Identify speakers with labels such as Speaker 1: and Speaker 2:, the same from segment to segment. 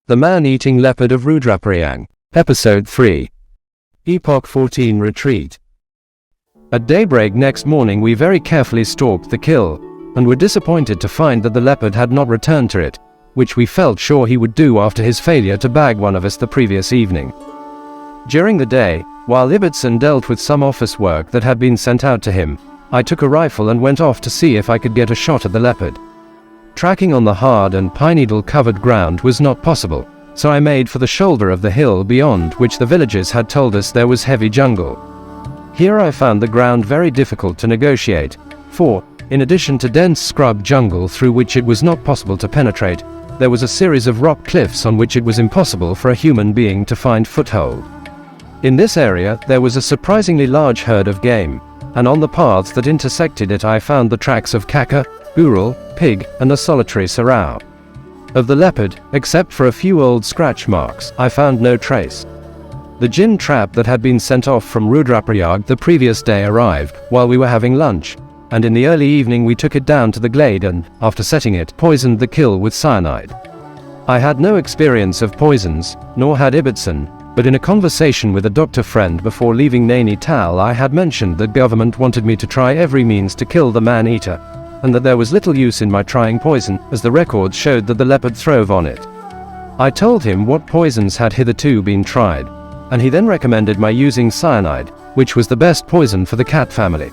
Speaker 1: The Man-Eating Leopard of Rudraprayag. Episode 3. Epoch 14 Retreat. At daybreak next morning we very carefully stalked the kill, and were disappointed to find that the leopard had not returned to it, which we felt sure he would do after his failure to bag one of us the previous evening. During the day, while Ibbotson dealt with some office work that had been sent out to him, I took a rifle and went off to see if I could get a shot at the leopard. Tracking on the hard and pine-needle-covered ground was not possible, so I made for the shoulder of the hill beyond which the villagers had told us there was heavy jungle. Here I found the ground very difficult to negotiate, for, in addition to dense scrub jungle through which it was not possible to penetrate, there was a series of rock cliffs on which it was impossible for a human being to find foothold. In this area there was a surprisingly large herd of game, and on the paths that intersected it I found the tracks of kaka, burrel, pig, and a solitary sow. Of the leopard, except for a few old scratch marks, I found no trace. The gin trap that had been sent off from Rudraparyag the previous day arrived while we were having lunch, and in the early evening we took it down to the glade and, after setting it, poisoned the kill with cyanide. I had no experience of poisons, nor had Ibbotson, but in a conversation with a doctor friend before leaving Nainital I had mentioned that government wanted me to try every means to kill the man-eater, and that there was little use in my trying poison, as the records showed that the leopard throve on it. I told him what poisons had hitherto been tried, and he then recommended my using cyanide, which was the best poison for the cat family.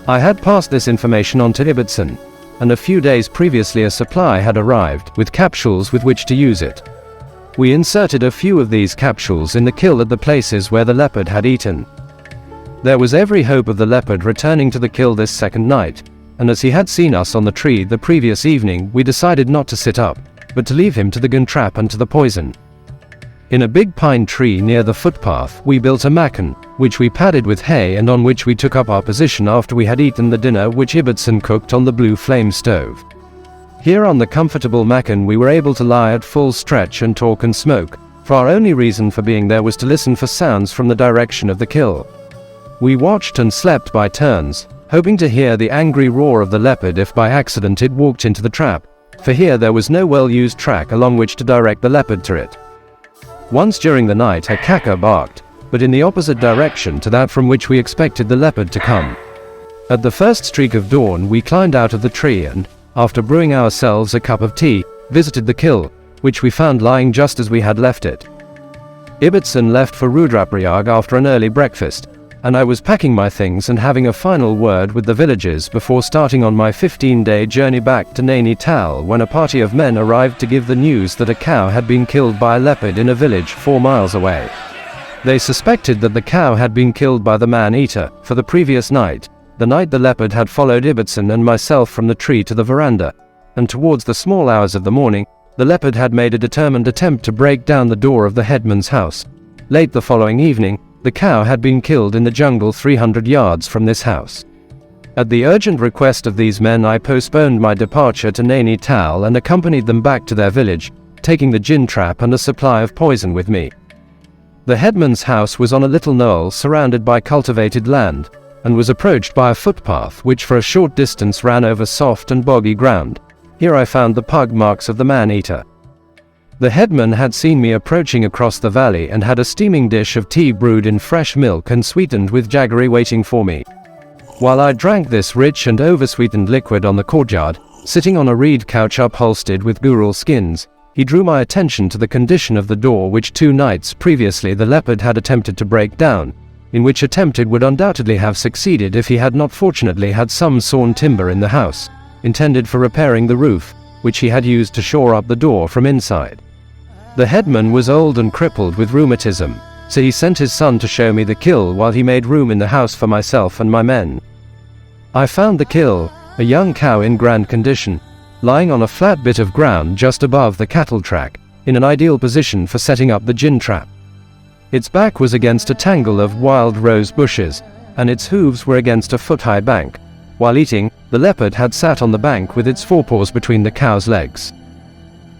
Speaker 1: I had passed this information on to Ibbotson, and a few days previously a supply had arrived, with capsules with which to use it. We inserted a few of these capsules in the kill at the places where the leopard had eaten. There was every hope of the leopard returning to the kill this second night, and as he had seen us on the tree the previous evening we decided not to sit up, but to leave him to the gun trap and to the poison. In a big pine tree near the footpath we built a macan, which we padded with hay and on which we took up our position after we had eaten the dinner which Ibbotson cooked on the blue flame stove. Here on the comfortable macan we were able to lie at full stretch and talk and smoke, for our only reason for being there was to listen for sounds from the direction of the kill. We watched and slept by turns, hoping to hear the angry roar of the leopard if by accident it walked into the trap, for here there was no well-used track along which to direct the leopard to it. Once during the night a kaka barked, but in the opposite direction to that from which we expected the leopard to come. At the first streak of dawn we climbed out of the tree and, after brewing ourselves a cup of tea, visited the kill, which we found lying just as we had left it. Ibbotson left for Rudraparyag after an early breakfast, and I was packing my things and having a final word with the villagers before starting on my 15-day journey back to Nainital when a party of men arrived to give the news that a cow had been killed by a leopard in a village 4 miles away. They suspected that the cow had been killed by the man-eater, for the previous night, the night the leopard had followed Ibbotson and myself from the tree to the veranda, and towards the small hours of the morning, the leopard had made a determined attempt to break down the door of the headman's house. Late the following evening, the cow had been killed in the jungle 300 yards from this house. At the urgent request of these men I postponed my departure to Nainital and accompanied them back to their village, taking the gin trap and a supply of poison with me. The headman's house was on a little knoll surrounded by cultivated land, and was approached by a footpath which for a short distance ran over soft and boggy ground. Here I found the pug marks of the man-eater. The headman had seen me approaching across the valley and had a steaming dish of tea brewed in fresh milk and sweetened with jaggery waiting for me. While I drank this rich and oversweetened liquid on the courtyard, sitting on a reed couch upholstered with burrel skins, he drew my attention to the condition of the door which 2 nights previously the leopard had attempted to break down, in which attempt it would undoubtedly have succeeded if he had not fortunately had some sawn timber in the house, intended for repairing the roof, which he had used to shore up the door from inside. The headman was old and crippled with rheumatism, so he sent his son to show me the kill while he made room in the house for myself and my men. I found the kill, a young cow in grand condition, lying on a flat bit of ground just above the cattle track, in an ideal position for setting up the gin trap. Its back was against a tangle of wild rose bushes, and its hooves were against a foot-high bank. While eating, the leopard had sat on the bank with its forepaws between the cow's legs.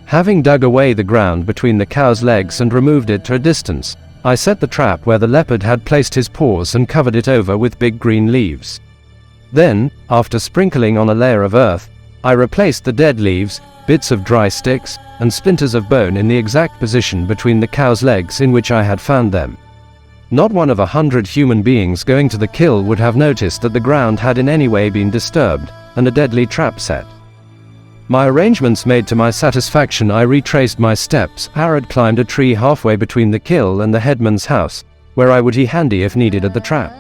Speaker 1: Having dug away the ground between the cow's legs and removed it to a distance, I set the trap where the leopard had placed his paws and covered it over with big green leaves. Then, after sprinkling on a layer of earth, I replaced the dead leaves, bits of dry sticks, and splinters of bone in the exact position between the cow's legs in which I had found them. Not one of 100 human beings going to the kill would have noticed that the ground had in any way been disturbed, and a deadly trap set. My arrangements made to my satisfaction, I retraced my steps. Harrod climbed a tree halfway between the kill and the headman's house, where I would be handy if needed at the trap.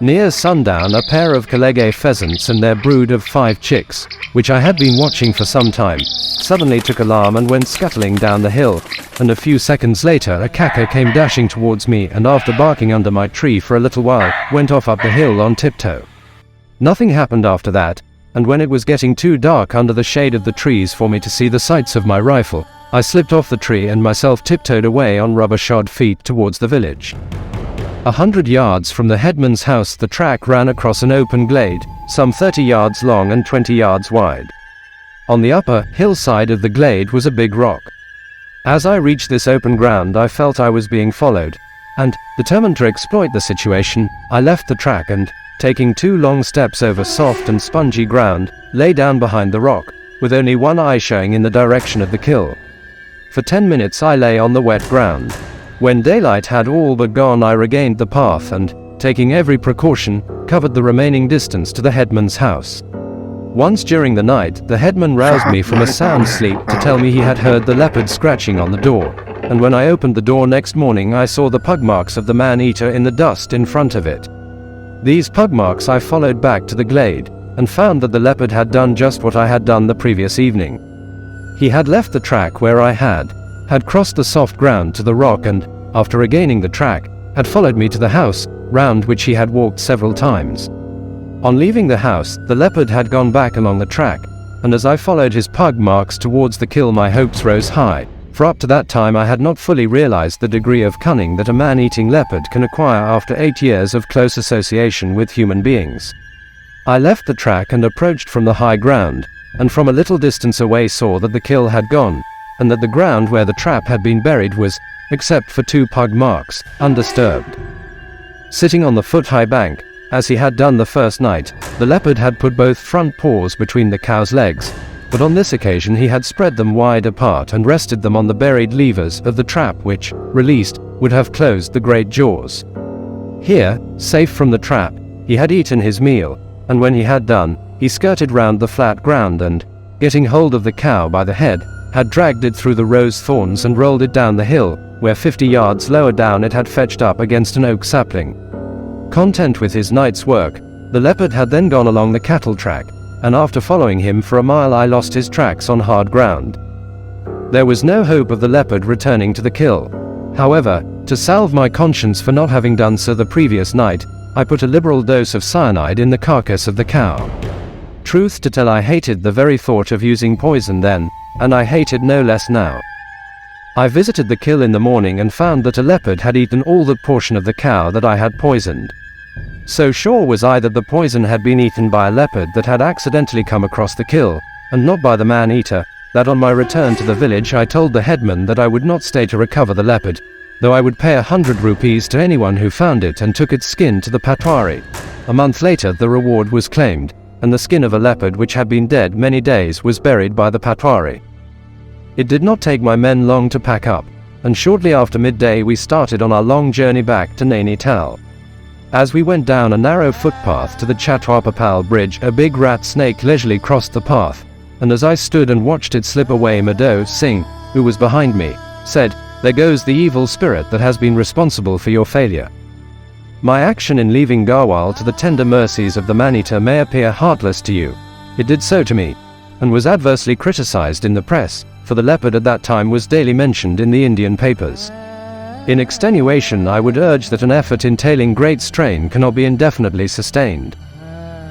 Speaker 1: Near sundown, a pair of Kalege pheasants and their brood of 5 chicks, which I had been watching for some time, suddenly took alarm and went scuttling down the hill, and a few seconds later a kaka came dashing towards me and, after barking under my tree for a little while, went off up the hill on tiptoe. Nothing happened after that, and when it was getting too dark under the shade of the trees for me to see the sights of my rifle, I slipped off the tree and myself tiptoed away on rubber-shod feet towards the village. 100 yards from the headman's house the track ran across an open glade, some 30 yards long and 20 yards wide. On the upper hillside of the glade was a big rock. As I reached this open ground I felt I was being followed, and, determined to exploit the situation, I left the track and, taking 2 long steps over soft and spongy ground, lay down behind the rock, with only one eye showing in the direction of the kill. For 10 minutes I lay on the wet ground. When daylight had all but gone I regained the path and, taking every precaution, covered the remaining distance to the headman's house. Once during the night, the headman roused me from a sound sleep to tell me he had heard the leopard scratching on the door, and when I opened the door next morning I saw the pug marks of the man-eater in the dust in front of it. These pug marks I followed back to the glade, and found that the leopard had done just what I had done the previous evening. He had left the track where I had crossed the soft ground to the rock and, after regaining the track, had followed me to the house, round which he had walked several times. On leaving the house, the leopard had gone back along the track, and as I followed his pug marks towards the kill my hopes rose high, for up to that time I had not fully realized the degree of cunning that a man-eating leopard can acquire after 8 years of close association with human beings. I left the track and approached from the high ground, and from a little distance away saw that the kill had gone, and that the ground where the trap had been buried was, except for 2 pug marks, undisturbed. Sitting on the foot-high bank, as he had done the first night, the leopard had put both front paws between the cow's legs, but on this occasion he had spread them wide apart and rested them on the buried levers of the trap which, released, would have closed the great jaws. Here, safe from the trap, he had eaten his meal, and when he had done, he skirted round the flat ground and, getting hold of the cow by the head, had dragged it through the rose thorns and rolled it down the hill, where 50 yards lower down it had fetched up against an oak sapling. Content with his night's work, the leopard had then gone along the cattle track, and after following him for a mile I lost his tracks on hard ground. There was no hope of the leopard returning to the kill. However, to salve my conscience for not having done so the previous night, I put a liberal dose of cyanide in the carcass of the cow. Truth to tell, I hated the very thought of using poison then, and I hated no less now. I visited the kill in the morning and found that a leopard had eaten all the portion of the cow that I had poisoned. So sure was I that the poison had been eaten by a leopard that had accidentally come across the kill, and not by the man-eater, that on my return to the village I told the headman that I would not stay to recover the leopard, though I would pay 100 rupees to anyone who found it and took its skin to the patwari. A month later the reward was claimed, and the skin of a leopard which had been dead many days was buried by the patwari. It did not take my men long to pack up, and shortly after midday we started on our long journey back to Nainital. As we went down a narrow footpath to the Chatwapapal bridge, a big rat snake leisurely crossed the path, and as I stood and watched it slip away, Madho Singh, who was behind me, said, "There goes the evil spirit that has been responsible for your failure." My action in leaving Garhwal to the tender mercies of the man-eater may appear heartless to you. It did so to me, and was adversely criticized in the press, for the leopard at that time was daily mentioned in the Indian papers. In extenuation I would urge that an effort entailing great strain cannot be indefinitely sustained.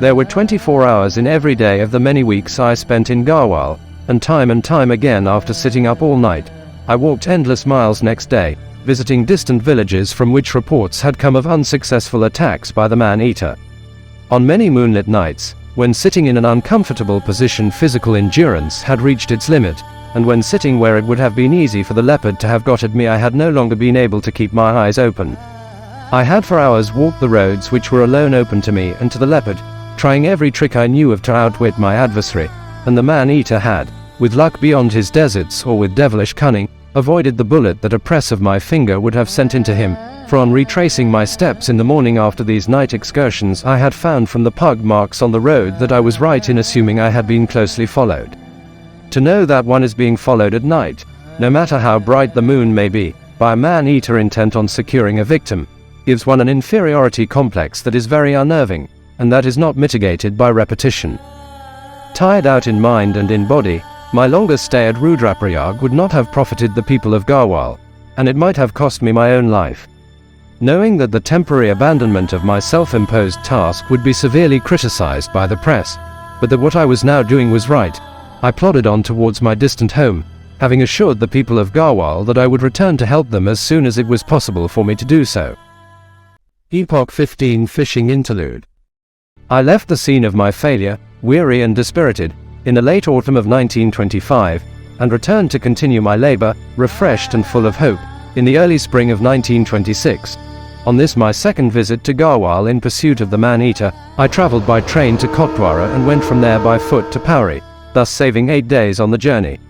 Speaker 1: There were 24 hours in every day of the many weeks I spent in Garhwal, and time again after sitting up all night, I walked endless miles next day, visiting distant villages from which reports had come of unsuccessful attacks by the man-eater. On many moonlit nights, when sitting in an uncomfortable position physical endurance had reached its limit, and when sitting where it would have been easy for the leopard to have got at me, I had no longer been able to keep my eyes open. I had for hours walked the roads which were alone open to me and to the leopard, trying every trick I knew of to outwit my adversary, and the man-eater had, with luck beyond his deserts or with devilish cunning, avoided the bullet that a press of my finger would have sent into him, for on retracing my steps in the morning after these night excursions I had found from the pug marks on the road that I was right in assuming I had been closely followed. To know that one is being followed at night, no matter how bright the moon may be, by a man-eater intent on securing a victim, gives one an inferiority complex that is very unnerving, and that is not mitigated by repetition. Tired out in mind and in body, my longer stay at Rudraparyag would not have profited the people of Garhwal, and it might have cost me my own life. Knowing that the temporary abandonment of my self-imposed task would be severely criticized by the press, but that what I was now doing was right, I plodded on towards my distant home, having assured the people of Garhwal that I would return to help them as soon as it was possible for me to do so. Epoch 15 Fishing Interlude. I left the scene of my failure, weary and dispirited, in the late autumn of 1925, and returned to continue my labor, refreshed and full of hope, in the early spring of 1926. On this my second visit to Garhwal in pursuit of the man-eater, I traveled by train to Kotdwara and went from there by foot to Pauri, thus saving 8 days on the journey.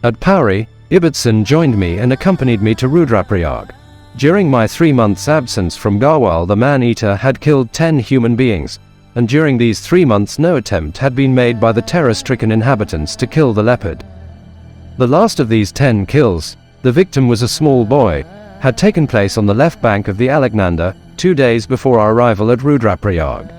Speaker 1: At Pauri, Ijaz joined me and accompanied me to Rudraparyag. During my 3 months' absence from Garhwal, the man-eater had killed 10 human beings, and during these 3 months no attempt had been made by the terror-stricken inhabitants to kill the leopard. The last of these 10 kills, the victim was a small boy, had taken place on the left bank of the Alaknanda, 2 days before our arrival at Rudraparyag.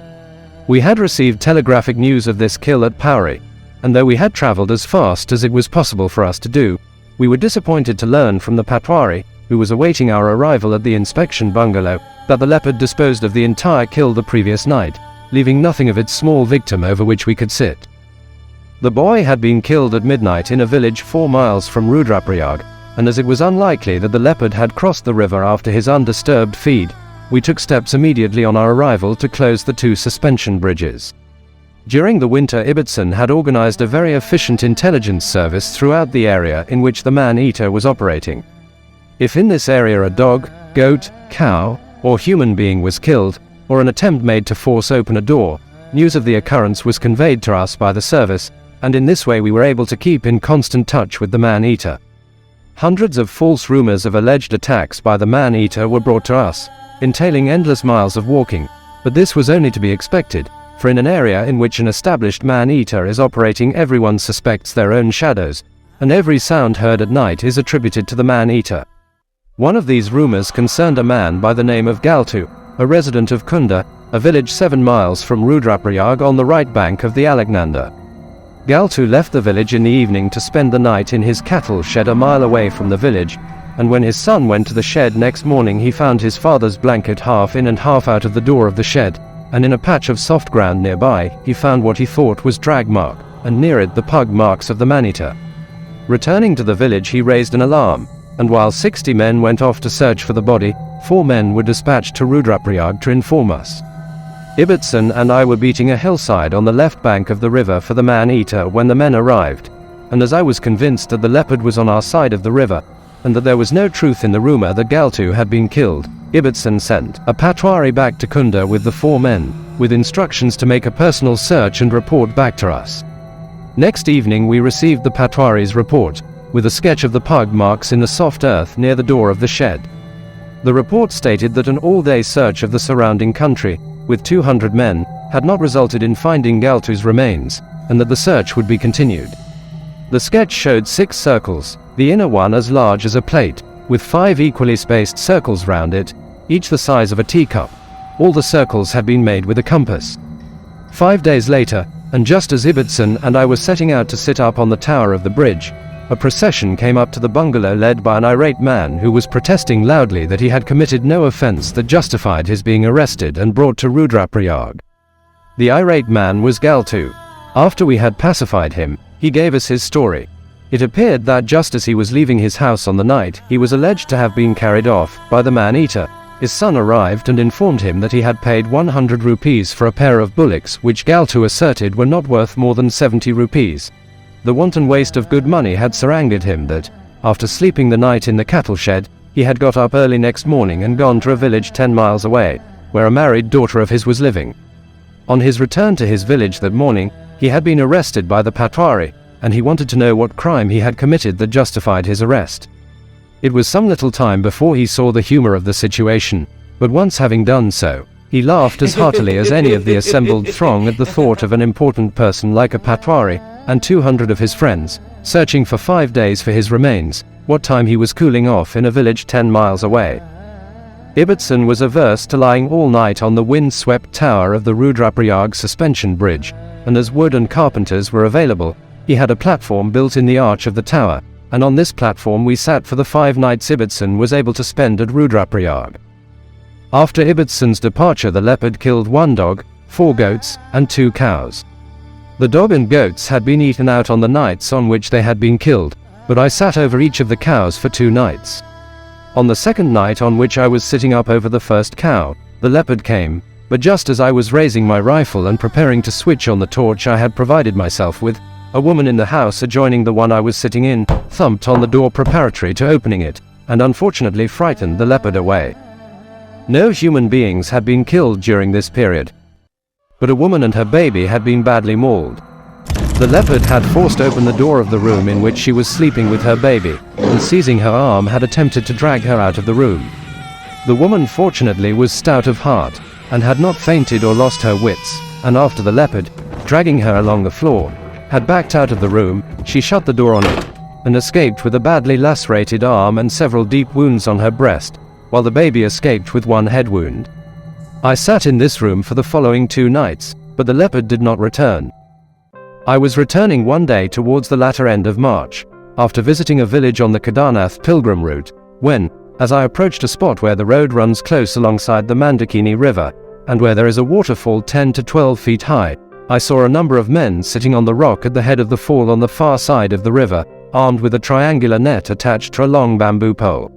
Speaker 1: We had received telegraphic news of this kill at Pauri, and though we had traveled as fast as it was possible for us to do, we were disappointed to learn from the Patwari, who was awaiting our arrival at the inspection bungalow, that the leopard disposed of the entire kill the previous night, leaving nothing of its small victim over which we could sit. The boy had been killed at midnight in a village 4 miles from Rudraparyag, and as it was unlikely that the leopard had crossed the river after his undisturbed feed, we took steps immediately on our arrival to close the 2 suspension bridges. During the winter, Ijaz had organized a very efficient intelligence service throughout the area in which the man-eater was operating. If in this area a dog, goat, cow, or human being was killed, or an attempt made to force open a door, news of the occurrence was conveyed to us by the service, and in this way we were able to keep in constant touch with the man-eater. Hundreds of false rumors of alleged attacks by the man-eater were brought to us, entailing endless miles of walking, but this was only to be expected, for in an area in which an established man-eater is operating, everyone suspects their own shadows, and every sound heard at night is attributed to the man-eater. One of these rumors concerned a man by the name of Galtu, a resident of Kunda, a village 7 miles from Rudraparyag on the right bank of the Alaknanda. Galtu left the village in the evening to spend the night in his cattle shed a mile away from the village, and when his son went to the shed next morning he found his father's blanket half in and half out of the door of the shed, and in a patch of soft ground nearby he found what he thought was drag mark, and near it the pug marks of the man-eater. Returning to the village he raised an alarm, and while 60 men went off to search for the body, 4 men were dispatched to Rudraparyag to inform us. Ijaz and I were beating a hillside on the left bank of the river for the man-eater when the men arrived, and as I was convinced that the leopard was on our side of the river, and that there was no truth in the rumor that Galtu had been killed, Ijaz sent a Patwari back to Kunda with the 4 men, with instructions to make a personal search and report back to us. Next evening we received the Patwari's report, with a sketch of the pug marks in the soft earth near the door of the shed. The report stated that an all-day search of the surrounding country, with 200 men, had not resulted in finding Galtu's remains, and that the search would be continued. The sketch showed 6 circles, the inner one as large as a plate, with 5 equally spaced circles round it, each the size of a teacup. All the circles had been made with a compass. 5 days later, and just as Ijaz and I were setting out to sit up on the tower of the bridge, a procession came up to the bungalow led by an irate man who was protesting loudly that he had committed no offense that justified his being arrested and brought to Rudraparyag. The irate man was Galtu. After we had pacified him, he gave us his story. It appeared that just as he was leaving his house on the night he was alleged to have been carried off by the man-eater, his son arrived and informed him that he had paid 100 rupees for a pair of bullocks which Galtu asserted were not worth more than 70 rupees. The wanton waste of good money had so angered him that, after sleeping the night in the cattle shed, he had got up early next morning and gone to a village 10 miles away, where a married daughter of his was living. On his return to his village that morning, he had been arrested by the Patwari, and he wanted to know what crime he had committed that justified his arrest. It was some little time before he saw the humor of the situation, but once having done so, he laughed as heartily as any of the assembled throng at the thought of an important person like a Patwari and 200 of his friends, searching for 5 days for his remains, what time he was cooling off in a village 10 miles away. Ibbotson was averse to lying all night on the wind-swept tower of the Rudraparyag suspension bridge, and as wood and carpenters were available, he had a platform built in the arch of the tower, and on this platform we sat for the 5 nights Ibbotson was able to spend at Rudraprayag. After Ibbotson's departure, the leopard killed 1 dog, 4 goats, and 2 cows. The dog and goats had been eaten out on the nights on which they had been killed, but I sat over each of the cows for 2 nights. On the second night on which I was sitting up over the first cow, the leopard came, but just as I was raising my rifle and preparing to switch on the torch I had provided myself with, a woman in the house adjoining the one I was sitting in thumped on the door preparatory to opening it, and unfortunately frightened the leopard away. No human beings had been killed during this period, but a woman and her baby had been badly mauled. The leopard had forced open the door of the room in which she was sleeping with her baby, and seizing her arm had attempted to drag her out of the room. The woman fortunately was stout of heart, and had not fainted or lost her wits, and after the leopard, dragging her along the floor, had backed out of the room, she shut the door on it, and escaped with a badly lacerated arm and several deep wounds on her breast, while the baby escaped with 1 head wound. I sat in this room for the following 2 nights, but the leopard did not return. I was returning one day towards the latter end of March, after visiting a village on the Kedarnath pilgrim route, when, as I approached a spot where the road runs close alongside the Mandakini River, and where there is a waterfall 10 to 12 feet high, I saw a number of men sitting on the rock at the head of the fall on the far side of the river, armed with a triangular net attached to a long bamboo pole.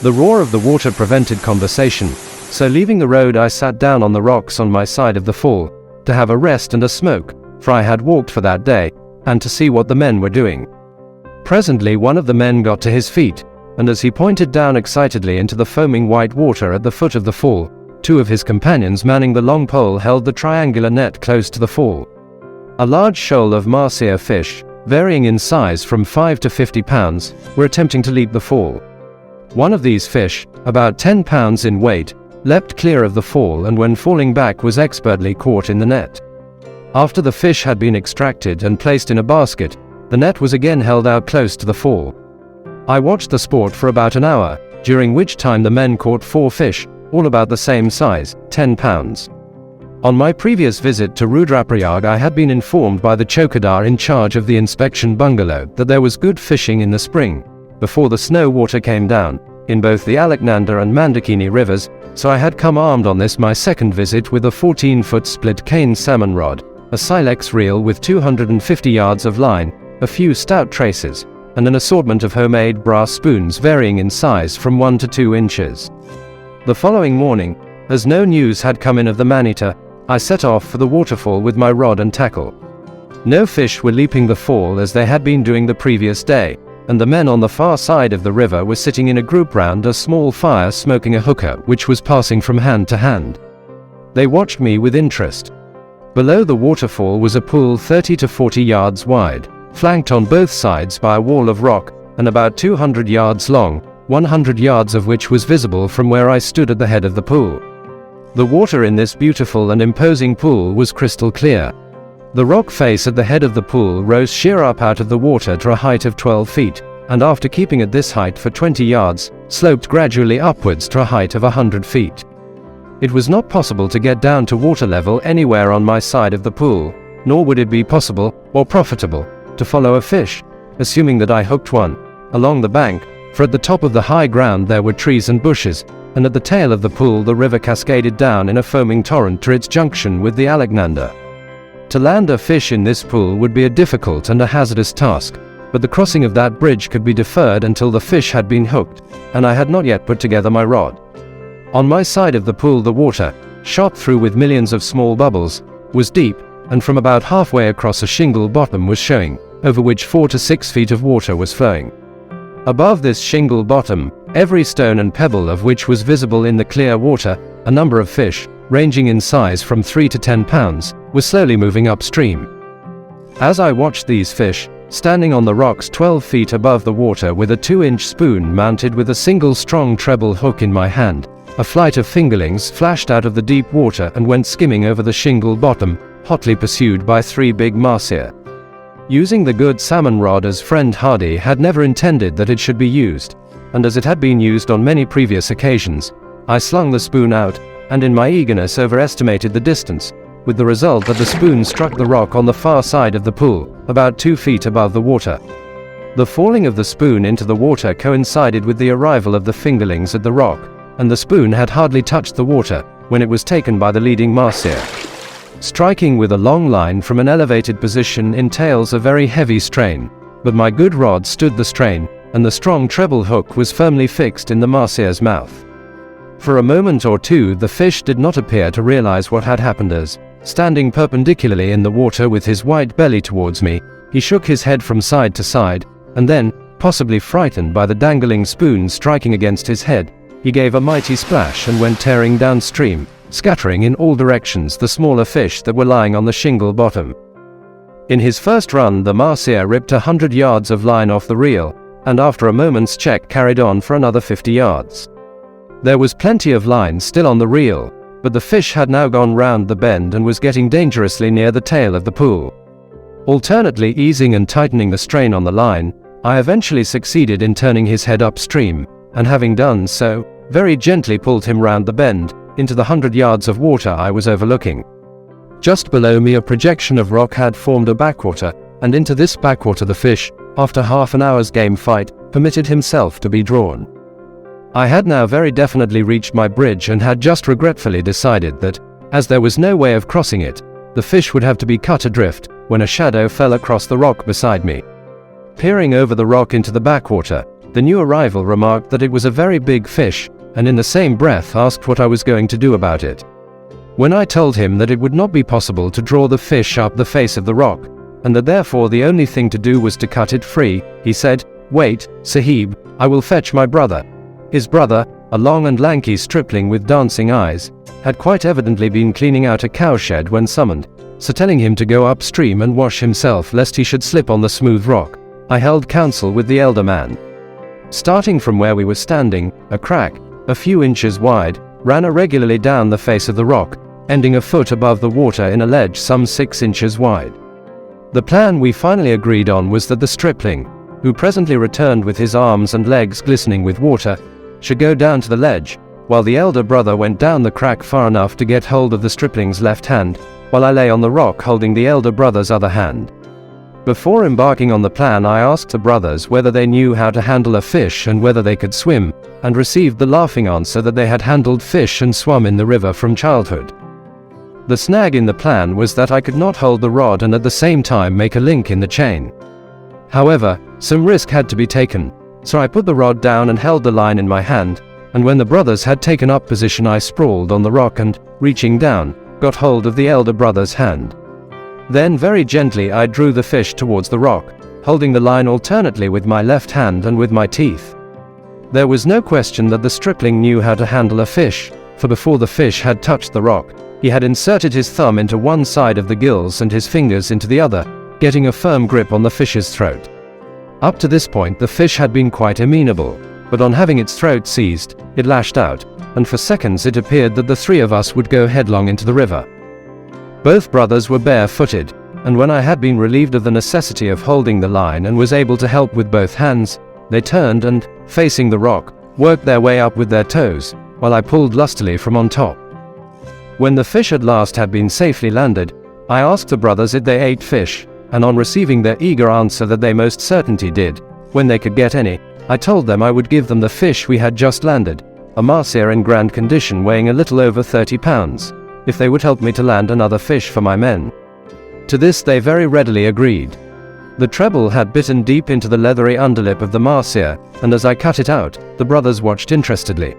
Speaker 1: The roar of the water prevented conversation, so leaving the road I sat down on the rocks on my side of the fall, to have a rest and a smoke, for I had walked for that day, and to see what the men were doing. Presently one of the men got to his feet, and as he pointed down excitedly into the foaming white water at the foot of the fall, 2 of his companions manning the long pole held the triangular net close to the fall. A large shoal of mahseer fish, varying in size from 5 to 50 pounds, were attempting to leap the fall. One of these fish, about 10 pounds in weight, leapt clear of the fall and when falling back was expertly caught in the net. After the fish had been extracted and placed in a basket, the net was again held out close to the fall. I watched the sport for about an hour, during which time the men caught 4 fish, all about the same size, 10 pounds. On my previous visit to Rudraprayag I had been informed by the chowkidar in charge of the inspection bungalow that there was good fishing in the spring, before the snow water came down, in both the Alaknanda and Mandakini rivers, so I had come armed on this my second visit with a 14-foot split cane salmon rod, a silex reel with 250 yards of line, a few stout traces, and an assortment of homemade brass spoons varying in size from 1 to 2 inches. The following morning, as no news had come in of the man-eater, I set off for the waterfall with my rod and tackle. No fish were leaping the fall as they had been doing the previous day, and the men on the far side of the river were sitting in a group round a small fire smoking a hookah which was passing from hand to hand. They watched me with interest. Below the waterfall was a pool 30 to 40 yards wide, flanked on both sides by a wall of rock, and about 200 yards long, 100 yards of which was visible from where I stood at the head of the pool. The water in this beautiful and imposing pool was crystal clear. The rock face at the head of the pool rose sheer up out of the water to a height of 12 feet, and after keeping at this height for 20 yards, sloped gradually upwards to a height of 100 feet. It was not possible to get down to water level anywhere on my side of the pool, nor would it be possible, or profitable, to follow a fish, assuming that I hooked one, along the bank, for at the top of the high ground there were trees and bushes, and at the tail of the pool the river cascaded down in a foaming torrent to its junction with the Alaknanda. To land a fish in this pool would be a difficult and a hazardous task, but the crossing of that bridge could be deferred until the fish had been hooked, and I had not yet put together my rod. On my side of the pool the water, shot through with millions of small bubbles, was deep, and from about halfway across a shingle bottom was showing, over which 4 to 6 feet of water was flowing. Above this shingle bottom, every stone and pebble of which was visible in the clear water, a number of fish, ranging in size from 3 to 10 pounds, were slowly moving upstream. As I watched these fish, standing on the rocks 12 feet above the water with a 2-inch spoon mounted with a single strong treble hook in my hand. A flight of fingerlings flashed out of the deep water and went skimming over the shingle bottom, hotly pursued by 3 big mahseer. Using the good salmon rod as friend Hardy had never intended that it should be used, and as it had been used on many previous occasions, I slung the spoon out, and in my eagerness overestimated the distance, with the result that the spoon struck the rock on the far side of the pool, about 2 feet above the water. The falling of the spoon into the water coincided with the arrival of the fingerlings at the rock, and the spoon had hardly touched the water when it was taken by the leading mahseer. Striking with a long line from an elevated position entails a very heavy strain, but my good rod stood the strain, and the strong treble hook was firmly fixed in the mahseer's mouth. For a moment or two the fish did not appear to realize what had happened as, standing perpendicularly in the water with his white belly towards me, he shook his head from side to side, and then, possibly frightened by the dangling spoon striking against his head, he gave a mighty splash and went tearing downstream, scattering in all directions the smaller fish that were lying on the shingle bottom. In his first run the mahseer ripped 100 yards of line off the reel, and after a moment's check carried on for another 50 yards. There was plenty of line still on the reel, but the fish had now gone round the bend and was getting dangerously near the tail of the pool. Alternately easing and tightening the strain on the line, I eventually succeeded in turning his head upstream, and having done so, very gently pulled him round the bend, into the 100 yards of water I was overlooking. Just below me a projection of rock had formed a backwater, and into this backwater the fish, after half an hour's game fight, permitted himself to be drawn. I had now very definitely reached my bridge and had just regretfully decided that, as there was no way of crossing it, the fish would have to be cut adrift, when a shadow fell across the rock beside me. Peering over the rock into the backwater, the new arrival remarked that it was a very big fish, and in the same breath asked what I was going to do about it. When I told him that it would not be possible to draw the fish up the face of the rock, and that therefore the only thing to do was to cut it free, he said, "Wait, Sahib, I will fetch my brother." His brother, a long and lanky stripling with dancing eyes, had quite evidently been cleaning out a cowshed when summoned, so telling him to go upstream and wash himself lest he should slip on the smooth rock, I held counsel with the elder man. Starting from where we were standing, a crack, a few inches wide, ran irregularly down the face of the rock, ending a foot above the water in a ledge some 6 inches wide. The plan we finally agreed on was that the stripling, who presently returned with his arms and legs glistening with water, should go down to the ledge, while the elder brother went down the crack far enough to get hold of the stripling's left hand, while I lay on the rock holding the elder brother's other hand. Before embarking on the plan I asked the brothers whether they knew how to handle a fish and whether they could swim, and received the laughing answer that they had handled fish and swum in the river from childhood. The snag in the plan was that I could not hold the rod and at the same time make a link in the chain. However, some risk had to be taken, so I put the rod down and held the line in my hand, and when the brothers had taken up position I sprawled on the rock and, reaching down, got hold of the elder brother's hand. Then very gently I drew the fish towards the rock, holding the line alternately with my left hand and with my teeth. There was no question that the stripling knew how to handle a fish, for before the fish had touched the rock, he had inserted his thumb into one side of the gills and his fingers into the other, getting a firm grip on the fish's throat. Up to this point the fish had been quite amenable, but on having its throat seized, it lashed out, and for seconds it appeared that the 3 of us would go headlong into the river. Both brothers were bare-footed, and when I had been relieved of the necessity of holding the line and was able to help with both hands, they turned and, facing the rock, worked their way up with their toes, while I pulled lustily from on top. When the fish at last had been safely landed, I asked the brothers if they ate fish, and on receiving their eager answer that they most certainly did, when they could get any, I told them I would give them the fish we had just landed, a mahseer in grand condition weighing a little over 30 pounds, if they would help me to land another fish for my men. To this they very readily agreed. The treble had bitten deep into the leathery underlip of the mahseer, and as I cut it out, the brothers watched interestedly.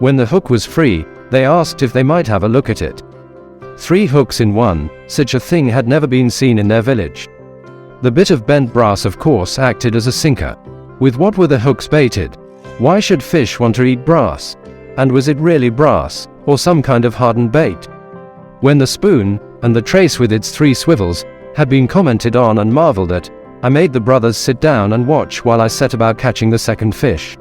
Speaker 1: When the hook was free, they asked if they might have a look at it. 3 hooks in one, such a thing had never been seen in their village. The bit of bent brass of course acted as a sinker. With what were the hooks baited? Why should fish want to eat brass? And was it really brass, or some kind of hardened bait? When the spoon, and the trace with its 3 swivels, had been commented on and marveled at, I made the brothers sit down and watch while I set about catching the second fish.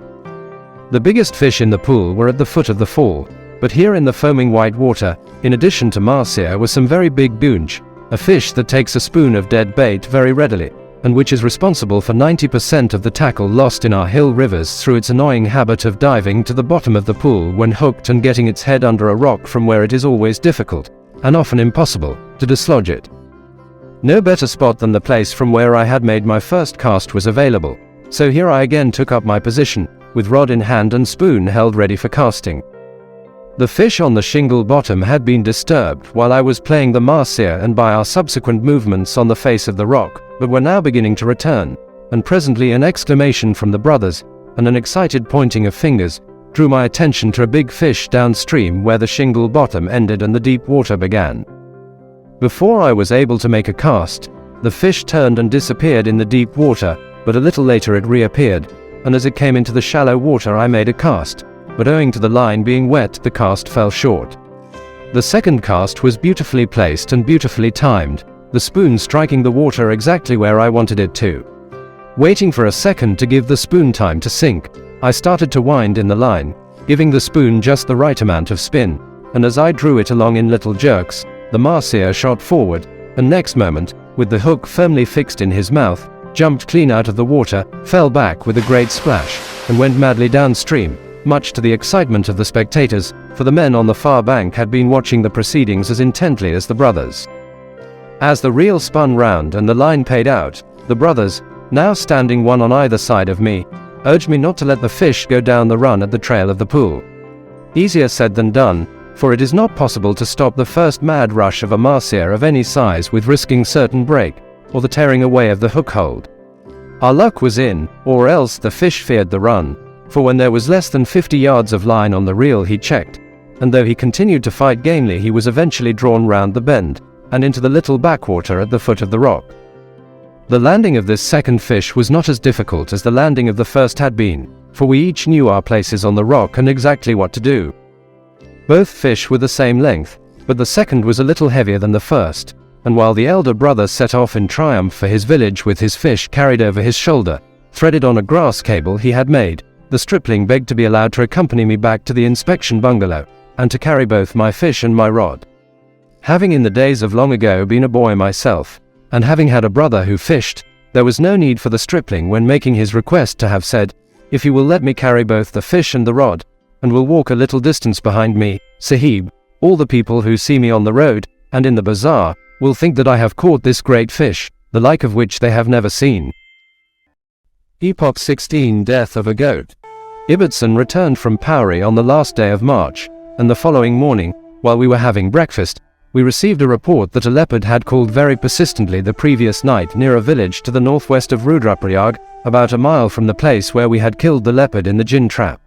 Speaker 1: The biggest fish in the pool were at the foot of the fall, but here in the foaming white water, in addition to mahseer, was some very big bunch, a fish that takes a spoon of dead bait very readily, and which is responsible for 90% of the tackle lost in our hill rivers through its annoying habit of diving to the bottom of the pool when hooked and getting its head under a rock, from where it is always difficult, and often impossible, to dislodge it. No better spot than the place from where I had made my first cast was available, so here I again took up my position, with rod in hand and spoon held ready for casting. The fish on the shingle bottom had been disturbed while I was playing the mahseer and by our subsequent movements on the face of the rock, but were now beginning to return, and presently an exclamation from the brothers, and an excited pointing of fingers, drew my attention to a big fish downstream where the shingle bottom ended and the deep water began. Before I was able to make a cast, the fish turned and disappeared in the deep water, but a little later it reappeared, and as it came into the shallow water I made a cast, but owing to the line being wet the cast fell short. The second cast was beautifully placed and beautifully timed, the spoon striking the water exactly where I wanted it to. Waiting for a second to give the spoon time to sink, I started to wind in the line, giving the spoon just the right amount of spin, and as I drew it along in little jerks, the mahseer shot forward, and next moment, with the hook firmly fixed in his mouth, jumped clean out of the water, fell back with a great splash, and went madly downstream, much to the excitement of the spectators, for the men on the far bank had been watching the proceedings as intently as the brothers. As the reel spun round and the line paid out, the brothers, now standing one on either side of me, urged me not to let the fish go down the run at the trail of the pool. Easier said than done, for it is not possible to stop the first mad rush of a mahseer of any size with risking certain break, or the tearing away of the hook hold. Our luck was in, or else the fish feared the run, for when there was less than 50 yards of line on the reel he checked, and though he continued to fight gamely he was eventually drawn round the bend, and into the little backwater at the foot of the rock. The landing of this second fish was not as difficult as the landing of the first had been, for we each knew our places on the rock and exactly what to do. Both fish were the same length, but the second was a little heavier than the first, and while the elder brother set off in triumph for his village with his fish carried over his shoulder, threaded on a grass cable he had made, the stripling begged to be allowed to accompany me back to the inspection bungalow, and to carry both my fish and my rod. Having in the days of long ago been a boy myself, and having had a brother who fished, there was no need for the stripling when making his request to have said, "If you will let me carry both the fish and the rod, and will walk a little distance behind me, Sahib, all the people who see me on the road, and in the bazaar, will think that I have caught this great fish, the like of which they have never seen." Epoch 16 Death of a Goat. Ibbotson returned from Powery on the last day of March, and the following morning, while we were having breakfast, we received a report that a leopard had called very persistently the previous night near a village to the northwest of Rudraparyag, about a mile from the place where we had killed the leopard in the gin trap.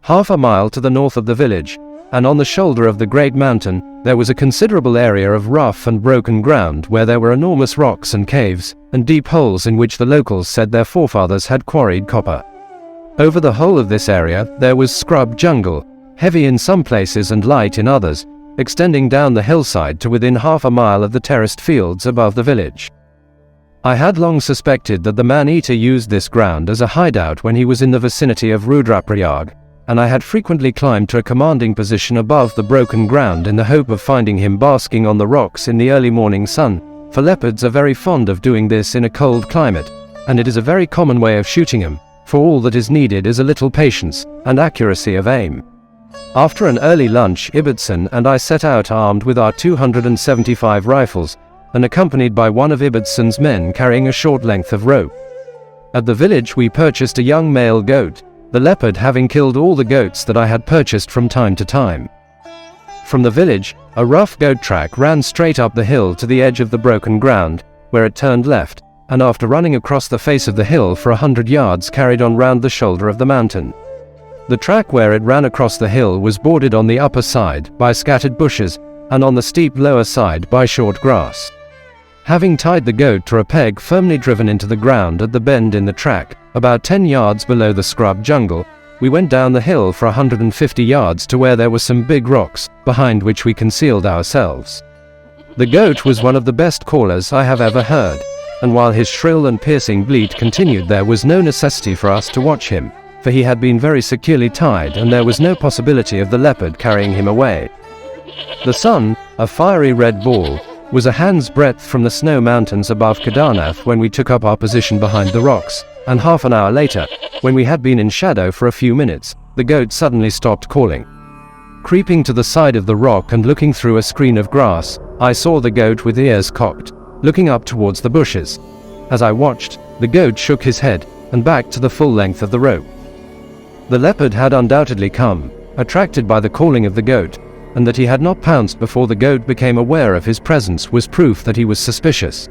Speaker 1: Half a mile to the north of the village, and on the shoulder of the great mountain, there was a considerable area of rough and broken ground where there were enormous rocks and caves, and deep holes in which the locals said their forefathers had quarried copper. Over the whole of this area, there was scrub jungle, heavy in some places and light in others, extending down the hillside to within half a mile of the terraced fields above the village. I had long suspected that the man-eater used this ground as a hideout when he was in the vicinity of Rudraparyag, and I had frequently climbed to a commanding position above the broken ground in the hope of finding him basking on the rocks in the early morning sun, for leopards are very fond of doing this in a cold climate, and it is a very common way of shooting them, for all that is needed is a little patience and accuracy of aim. After an early lunch, Ibbotson and I set out armed with our 275 rifles, and accompanied by one of Ibbotson's men carrying a short length of rope. At the village we purchased a young male goat, the leopard having killed all the goats that I had purchased from time to time. From the village, a rough goat track ran straight up the hill to the edge of the broken ground, where it turned left, and after running across the face of the hill for 100 yards carried on round the shoulder of the mountain. The track where it ran across the hill was bordered on the upper side by scattered bushes, and on the steep lower side by short grass. Having tied the goat to a peg firmly driven into the ground at the bend in the track, about 10 yards below the scrub jungle, we went down the hill for 150 yards to where there were some big rocks, behind which we concealed ourselves. The goat was one of the best callers I have ever heard. and while his shrill and piercing bleat continued, there was no necessity for us to watch him, for he had been very securely tied and there was no possibility of the leopard carrying him away. The sun, a fiery red ball, was a hand's breadth from the snow mountains above Kedarnath when we took up our position behind the rocks, and half an hour later, when we had been in shadow for a few minutes, the goat suddenly stopped calling. Creeping to the side of the rock and looking through a screen of grass, I saw the goat with ears cocked, looking up towards the bushes. As I watched, the goat shook his head and backed to the full length of the rope. The leopard had undoubtedly come, attracted by the calling of the goat, and that he had not pounced before the goat became aware of his presence was proof that he was suspicious.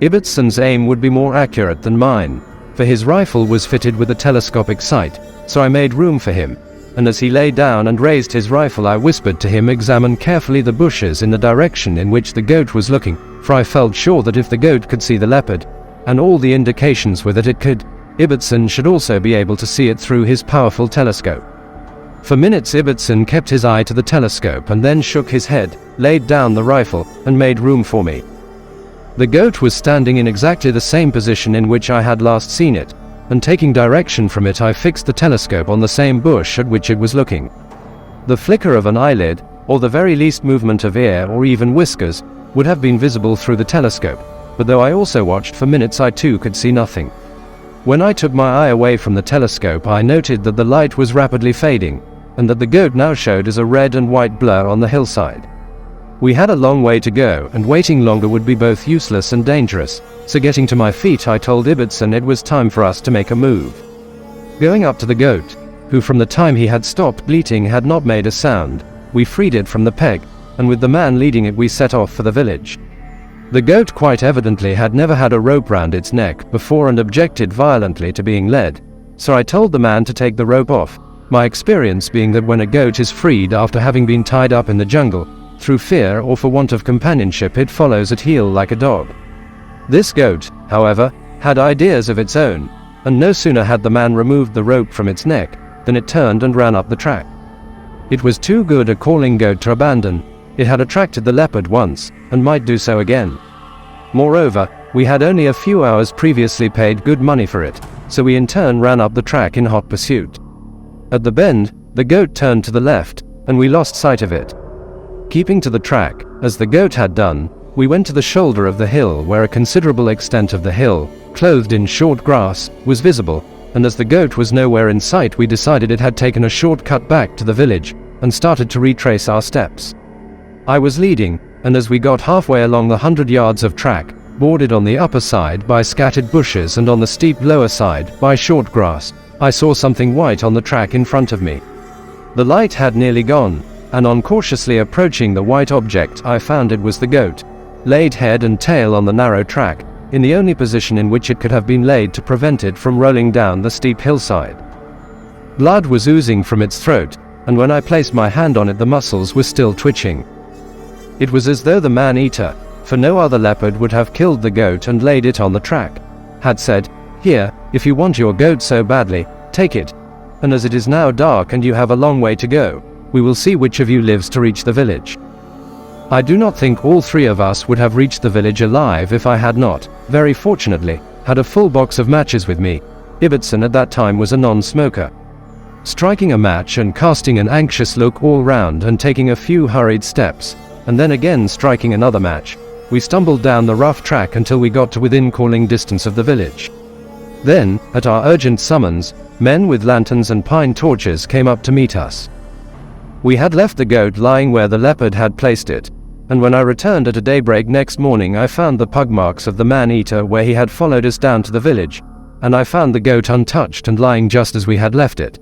Speaker 1: Ibbetson's aim would be more accurate than mine, for his rifle was fitted with a telescopic sight, so I made room for him, and as he lay down and raised his rifle I whispered to him, examine carefully the bushes in the direction in which the goat was looking, for I felt sure that if the goat could see the leopard, and all the indications were that it could, Ibbetson should also be able to see it through his powerful telescope. For minutes Ibbetson kept his eye to the telescope and then shook his head, laid down the rifle, and made room for me. The goat was standing in exactly the same position in which I had last seen it, and taking direction from it I fixed the telescope on the same bush at which it was looking. The flicker of an eyelid, or the very least movement of ear or even whiskers, would have been visible through the telescope, but though I also watched for minutes I too could see nothing. When I took my eye away from the telescope I noted that the light was rapidly fading, and that the goat now showed as a red and white blur on the hillside. We had a long way to go, and waiting longer would be both useless and dangerous, so getting to my feet I told Ibbetson it was time for us to make a move. Going up to the goat, who from the time he had stopped bleating had not made a sound, we freed it from the peg, and with the man leading it we set off for the village. The goat quite evidently had never had a rope round its neck before and objected violently to being led, so I told the man to take the rope off, my experience being that when a goat is freed after having been tied up in the jungle, through fear or for want of companionship it follows at heel like a dog. This goat, however, had ideas of its own, and no sooner had the man removed the rope from its neck, than it turned and ran up the track. It was too good a calling goat to abandon. It had attracted the leopard once, and might do so again. Moreover, we had only a few hours previously paid good money for it, so we in turn ran up the track in hot pursuit. At the bend, the goat turned to the left, and we lost sight of it. Keeping to the track, as the goat had done, we went to the shoulder of the hill where a considerable extent of the hill, clothed in short grass, was visible, and as the goat was nowhere in sight we decided it had taken a short cut back to the village, and started to retrace our steps. I was leading, and as we got halfway along the 100 yards of track, bordered on the upper side by scattered bushes and on the steep lower side by short grass, I saw something white on the track in front of me. The light had nearly gone, and on cautiously approaching the white object I found it was the goat, laid head and tail on the narrow track, in the only position in which it could have been laid to prevent it from rolling down the steep hillside. Blood was oozing from its throat, and when I placed my hand on it the muscles were still twitching. It was as though the man-eater, for no other leopard would have killed the goat and laid it on the track, had said, "Here, if you want your goat so badly, take it, and as it is now dark and you have a long way to go, we will see which of you lives to reach the village." I do not think all three of us would have reached the village alive if I had not, very fortunately, had a full box of matches with me. Ibbetson at that time was a non-smoker. Striking a match and casting an anxious look all round and taking a few hurried steps, and then again striking another match, we stumbled down the rough track until we got to within calling distance of the village. Then, at our urgent summons, men with lanterns and pine torches came up to meet us. We had left the goat lying where the leopard had placed it, and when I returned at daybreak next morning I found the pug marks of the man-eater where he had followed us down to the village, and I found the goat untouched and lying just as we had left it.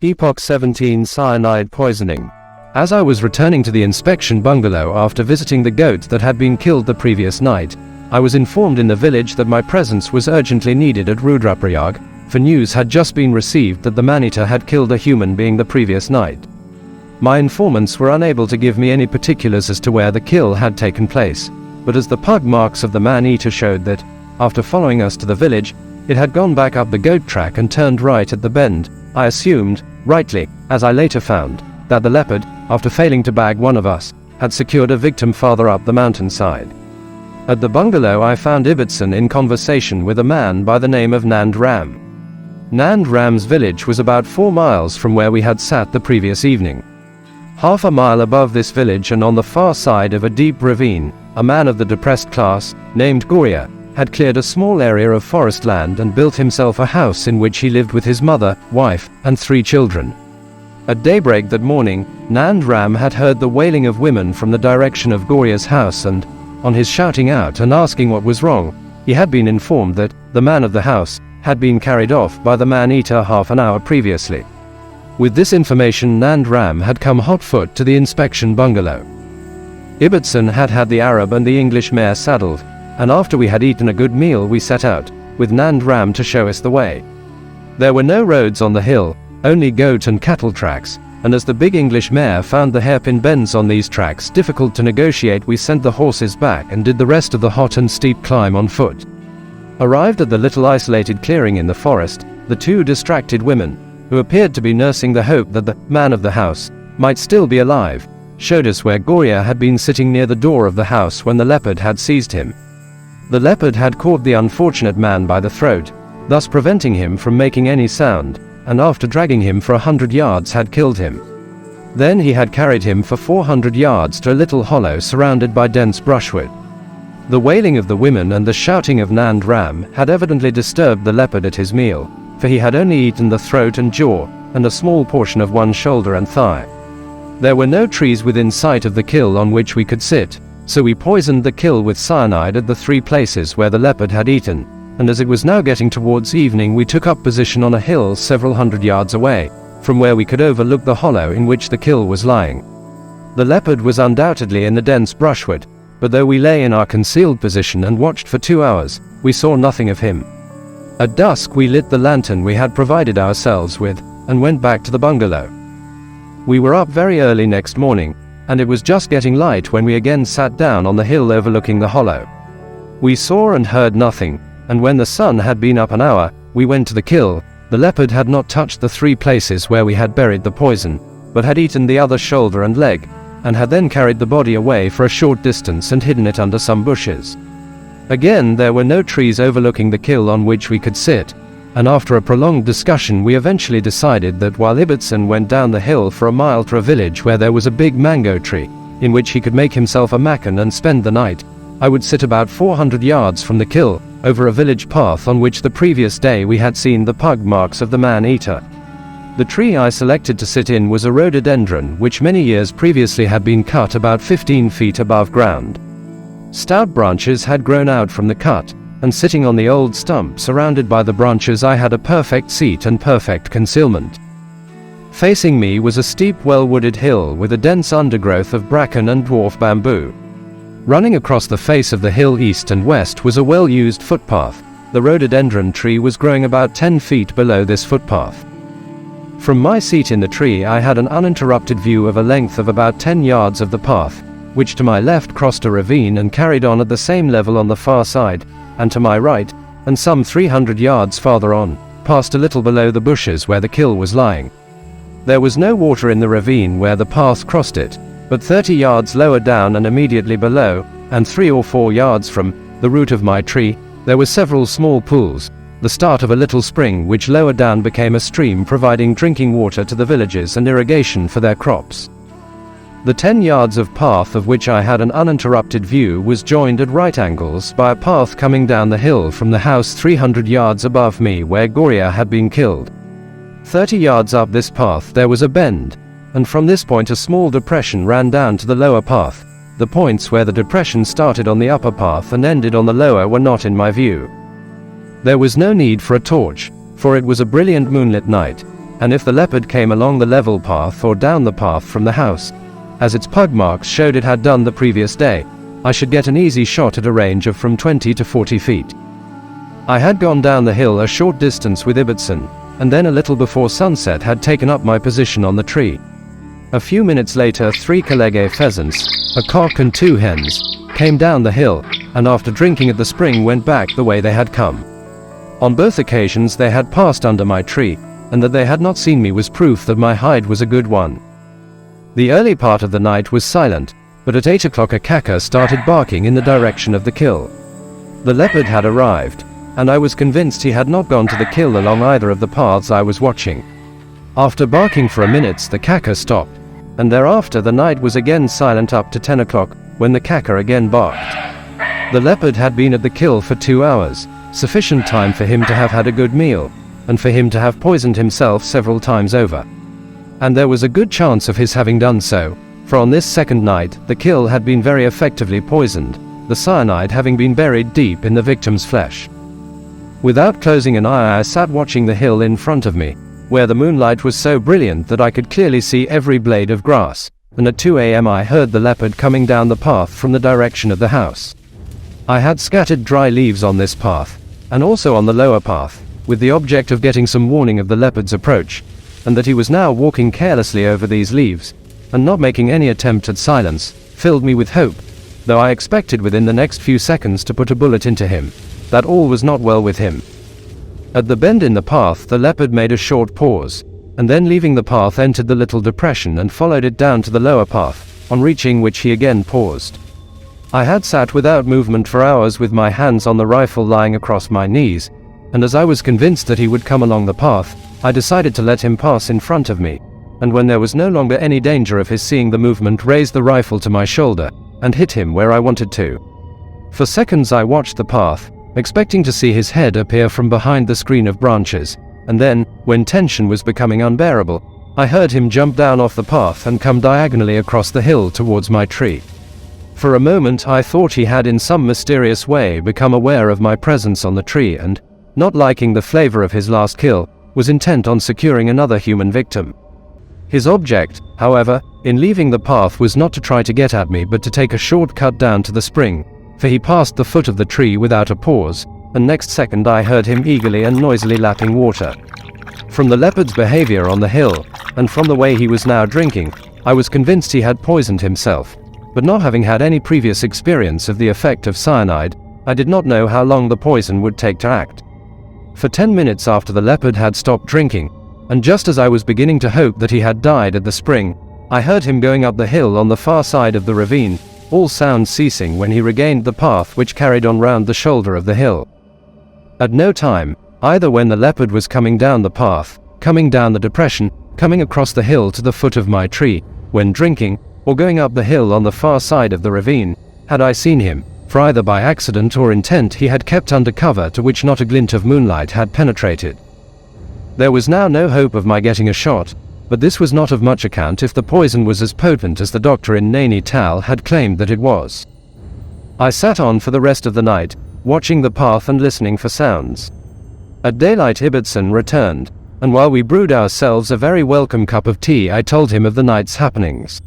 Speaker 1: Epoch 17 Cyanide Poisoning. As I was returning to the inspection bungalow after visiting the goat that had been killed the previous night, I was informed in the village that my presence was urgently needed at Rudraparyag, for news had just been received that the man-eater had killed a human being the previous night. My informants were unable to give me any particulars as to where the kill had taken place, but as the pug marks of the man-eater showed that, after following us to the village, it had gone back up the goat track and turned right at the bend, I assumed, rightly, as I later found, that the leopard, after failing to bag one of us, had secured a victim farther up the mountainside. At the bungalow I found Ibbotson in conversation with a man by the name of Nand Ram. Nand Ram's village was about 4 miles from where we had sat the previous evening. Half a mile above this village and on the far side of a deep ravine, a man of the depressed class, named Goria, had cleared a small area of forest land and built himself a house in which he lived with his mother, wife, and 3 children. At daybreak that morning, Nand Ram had heard the wailing of women from the direction of Goria's house and, on his shouting out and asking what was wrong, he had been informed that the man of the house had been carried off by the man-eater half an hour previously. With this information, Nand Ram had come hot foot to the inspection bungalow. Ibbotson had had the Arab and the English mare saddled, and after we had eaten a good meal we set out, with Nand Ram to show us the way. There were no roads on the hill, only goat and cattle tracks, and as the big English mare found the hairpin bends on these tracks difficult to negotiate, we sent the horses back and did the rest of the hot and steep climb on foot. Arrived at the little isolated clearing in the forest, the 2 distracted women, who appeared to be nursing the hope that the man of the house might still be alive, showed us where Goria had been sitting near the door of the house when the leopard had seized him. The leopard had caught the unfortunate man by the throat, thus preventing him from making any sound, and after dragging him for 100 yards had killed him. Then he had carried him for 400 yards to a little hollow surrounded by dense brushwood. The wailing of the women and the shouting of Nand Ram had evidently disturbed the leopard at his meal, for he had only eaten the throat and jaw, and a small portion of one shoulder and thigh. There were no trees within sight of the kill on which we could sit, so we poisoned the kill with cyanide at the 3 places where the leopard had eaten, and as it was now getting towards evening we took up position on a hill several hundred yards away, from where we could overlook the hollow in which the kill was lying. The leopard was undoubtedly in the dense brushwood, but though we lay in our concealed position and watched for 2 hours, we saw nothing of him. At dusk we lit the lantern we had provided ourselves with, and went back to the bungalow. We were up very early next morning, and it was just getting light when we again sat down on the hill overlooking the hollow. We saw and heard nothing, and when the sun had been up an hour, we went to the kill. The leopard had not touched the 3 places where we had buried the poison, but had eaten the other shoulder and leg, and had then carried the body away for a short distance and hidden it under some bushes. Again there were no trees overlooking the kill on which we could sit, and after a prolonged discussion we eventually decided that while Ibbotson went down the hill for a mile to a village where there was a big mango tree, in which he could make himself a makan and spend the night, I would sit about 400 yards from the kill, over a village path on which the previous day we had seen the pug marks of the man-eater. The tree I selected to sit in was a rhododendron which many years previously had been cut about 15 feet above ground. Stout branches had grown out from the cut, and sitting on the old stump surrounded by the branches I had a perfect seat and perfect concealment. Facing me was a steep well-wooded hill with a dense undergrowth of bracken and dwarf bamboo. Running across the face of the hill east and west was a well-used footpath. The rhododendron tree was growing about 10 feet below this footpath. From my seat in the tree I had an uninterrupted view of a length of about 10 yards of the path, which to my left crossed a ravine and carried on at the same level on the far side, and to my right, and some 300 yards farther on, passed a little below the bushes where the kill was lying. There was no water in the ravine where the path crossed it, but 30 yards lower down and immediately below, and 3 or 4 yards from the root of my tree, there were several small pools, the start of a little spring which lower down became a stream providing drinking water to the villages and irrigation for their crops. The 10 yards of path of which I had an uninterrupted view was joined at right angles by a path coming down the hill from the house 300 yards above me where Goria had been killed. 30 yards up this path there was a bend, and from this point a small depression ran down to the lower path. The points where the depression started on the upper path and ended on the lower were not in my view. There was no need for a torch, for it was a brilliant moonlit night, and if the leopard came along the level path or down the path from the house, as its pug marks showed it had done the previous day, I should get an easy shot at a range of from 20 to 40 feet. I had gone down the hill a short distance with Ibbotson, and then a little before sunset had taken up my position on the tree. A few minutes later 3 kalege pheasants, a cock and 2 hens, came down the hill, and after drinking at the spring went back the way they had come. On both occasions they had passed under my tree, and that they had not seen me was proof that my hide was a good one. The early part of the night was silent, but at 8 o'clock a kaka started barking in the direction of the kill. The leopard had arrived, and I was convinced he had not gone to the kill along either of the paths I was watching. After barking for a minute, the kaka stopped, and thereafter the night was again silent up to 10 o'clock, when the kaka again barked. The leopard had been at the kill for 2 hours, sufficient time for him to have had a good meal, and for him to have poisoned himself several times over. And there was a good chance of his having done so, for on this second night, the kill had been very effectively poisoned, the cyanide having been buried deep in the victim's flesh. Without closing an eye, I sat watching the hill in front of me, where the moonlight was so brilliant that I could clearly see every blade of grass, and at 2 a.m. I heard the leopard coming down the path from the direction of the house. I had scattered dry leaves on this path, and also on the lower path, with the object of getting some warning of the leopard's approach, and that he was now walking carelessly over these leaves, and not making any attempt at silence, filled me with hope, though I expected within the next few seconds to put a bullet into him, that all was not well with him. At the bend in the path, the leopard made a short pause, and then leaving the path entered the little depression and followed it down to the lower path, on reaching which he again paused. I had sat without movement for hours with my hands on the rifle lying across my knees, and as I was convinced that he would come along the path, I decided to let him pass in front of me, and when there was no longer any danger of his seeing the movement, raised the rifle to my shoulder, and hit him where I wanted to. For seconds I watched the path, expecting to see his head appear from behind the screen of branches, and then, when tension was becoming unbearable, I heard him jump down off the path and come diagonally across the hill towards my tree. For a moment I thought he had in some mysterious way become aware of my presence on the tree and, not liking the flavor of his last kill, was intent on securing another human victim. His object, however, in leaving the path was not to try to get at me but to take a short cut down to the spring, for he passed the foot of the tree without a pause, and next second I heard him eagerly and noisily lapping water. From the leopard's behavior on the hill, and from the way he was now drinking, I was convinced he had poisoned himself, but not having had any previous experience of the effect of cyanide, I did not know how long the poison would take to act. For 10 minutes after the leopard had stopped drinking, and just as I was beginning to hope that he had died at the spring, I heard him going up the hill on the far side of the ravine, all sounds ceasing when he regained the path which carried on round the shoulder of the hill. At no time, either when the leopard was coming down the path, coming down the depression, coming across the hill to the foot of my tree, when drinking, or going up the hill on the far side of the ravine, had I seen him, for either by accident or intent he had kept under cover to which not a glint of moonlight had penetrated. There was now no hope of my getting a shot, but this was not of much account if the poison was as potent as the doctor in Naini Tal had claimed that it was. I sat on for the rest of the night, watching the path and listening for sounds. At daylight Ibbotson returned, and while we brewed ourselves a very welcome cup of tea, I told him of the night's happenings.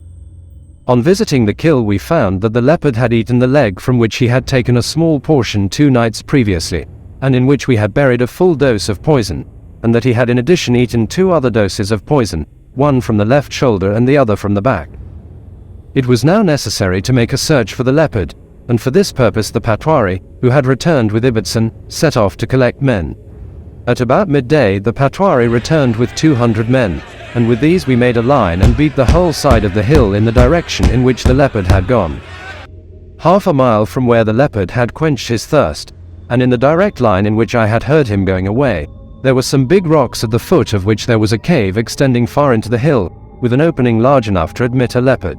Speaker 1: On visiting the kill we found that the leopard had eaten the leg from which he had taken a small portion 2 nights previously, and in which we had buried a full dose of poison, and that he had in addition eaten 2 other doses of poison, one from the left shoulder and the other from the back. It was now necessary to make a search for the leopard, and for this purpose the Patwari, who had returned with Ibbotson, set off to collect men. At about midday the Patwari returned with 200 men, and with these we made a line and beat the whole side of the hill in the direction in which the leopard had gone. Half a mile from where the leopard had quenched his thirst, and in the direct line in which I had heard him going away, there were some big rocks at the foot of which there was a cave extending far into the hill, with an opening large enough to admit a leopard.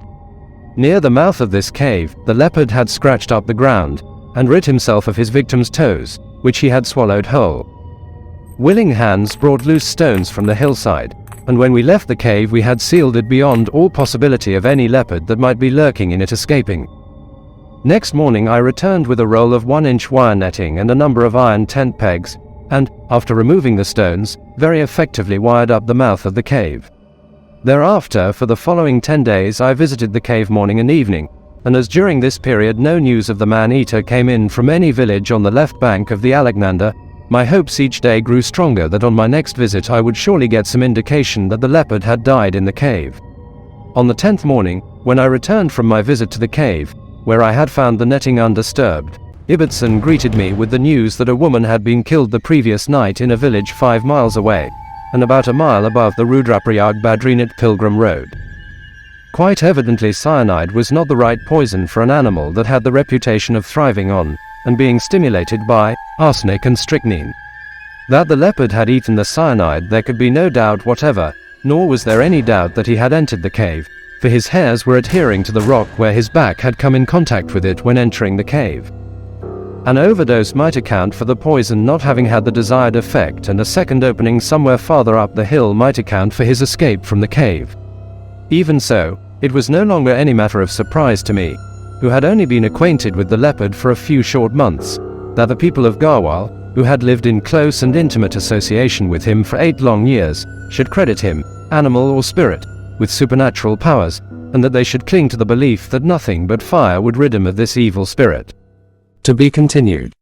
Speaker 1: Near the mouth of this cave, the leopard had scratched up the ground, and rid himself of his victim's toes, which he had swallowed whole. Willing hands brought loose stones from the hillside, and when we left the cave we had sealed it beyond all possibility of any leopard that might be lurking in it escaping. Next morning I returned with a roll of 1-inch wire netting and a number of iron tent pegs, and, after removing the stones, very effectively wired up the mouth of the cave. Thereafter, for the following 10 days I visited the cave morning and evening, and as during this period no news of the man-eater came in from any village on the left bank of the Alexander, my hopes each day grew stronger that on my next visit I would surely get some indication that the leopard had died in the cave. On the 10th morning, when I returned from my visit to the cave, where I had found the netting undisturbed, Ibbotson greeted me with the news that a woman had been killed the previous night in a village 5 miles away, and about a mile above the Rudraparyag Badrinath pilgrim road. Quite evidently cyanide was not the right poison for an animal that had the reputation of thriving on, and being stimulated by, arsenic and strychnine. That the leopard had eaten the cyanide there could be no doubt whatever, nor was there any doubt that he had entered the cave, for his hairs were adhering to the rock where his back had come in contact with it when entering the cave. An overdose might account for the poison not having had the desired effect, and a second opening somewhere farther up the hill might account for his escape from the cave. Even so, it was no longer any matter of surprise to me, who had only been acquainted with the leopard for a few short months, that the people of Garhwal, who had lived in close and intimate association with him for 8 long years, should credit him, animal or spirit, with supernatural powers, and that they should cling to the belief that nothing but fire would rid him of this evil spirit. To be continued.